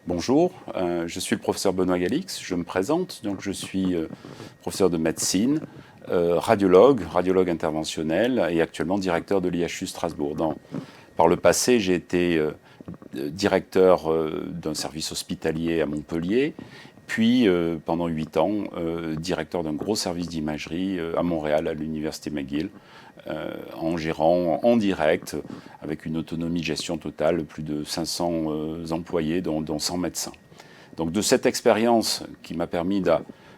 Bonjour, je suis le professeur Benoît Galix, je me présente, donc je suis professeur de médecine, radiologue interventionnel et actuellement directeur de l'IHU Strasbourg. Par le passé, j'ai été directeur d'un service hospitalier à Montpellier, puis pendant 8 ans, directeur d'un gros service d'imagerie à Montréal, à l'université McGill, en gérant en direct, avec une autonomie de gestion totale, plus de 500 employés, dont 100 médecins. Donc de cette expérience qui m'a permis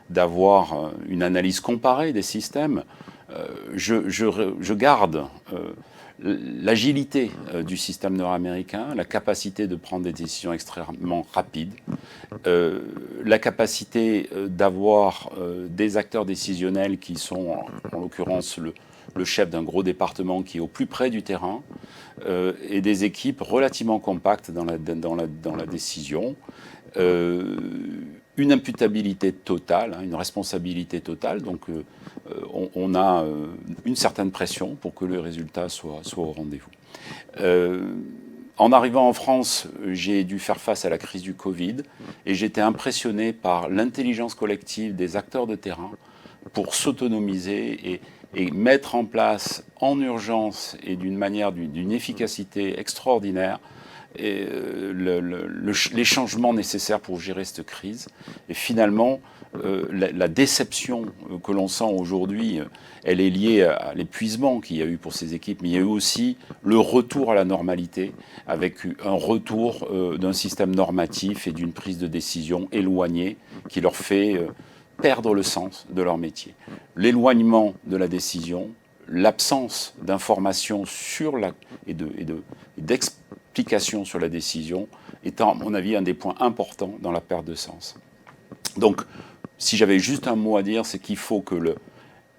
d'avoir une analyse comparée des systèmes, je garde l'agilité du système nord-américain, la capacité de prendre des décisions extrêmement rapides, la capacité d'avoir des acteurs décisionnels qui sont, en l'occurrence, le chef d'un gros département qui est au plus près du terrain, et des équipes relativement compactes dans la décision. Une imputabilité totale, une responsabilité totale, donc on a une certaine pression pour que le résultat soit au rendez-vous. En arrivant en France, j'ai dû faire face à la crise du Covid et j'étais impressionné par l'intelligence collective des acteurs de terrain pour s'autonomiser et mettre en place en urgence et d'une efficacité extraordinaire les changements nécessaires pour gérer cette crise. Et finalement, la déception que l'on sent aujourd'hui, elle est liée à l'épuisement qu'il y a eu pour ces équipes, mais il y a eu aussi le retour à la normalité, avec un retour d'un système normatif et d'une prise de décision éloignée qui leur fait perdre le sens de leur métier. L'éloignement de la décision, l'absence d'informations et d'explications sur la décision étant, à mon avis, un des points importants dans la perte de sens. Donc, si j'avais juste un mot à dire, c'est qu'il faut que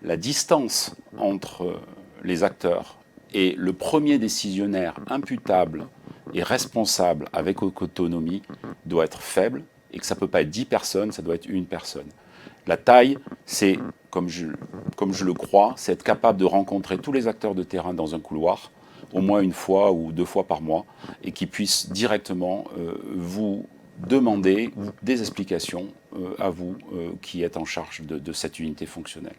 la distance entre les acteurs et le premier décisionnaire imputable et responsable avec autonomie doit être faible et que ça ne peut pas être 10 personnes, ça doit être une personne. La taille, c'est, comme je le crois, c'est être capable de rencontrer tous les acteurs de terrain dans un couloir, au moins une fois ou 2 fois par mois, et qui puissent directement vous demander des explications à vous qui êtes en charge de cette unité fonctionnelle.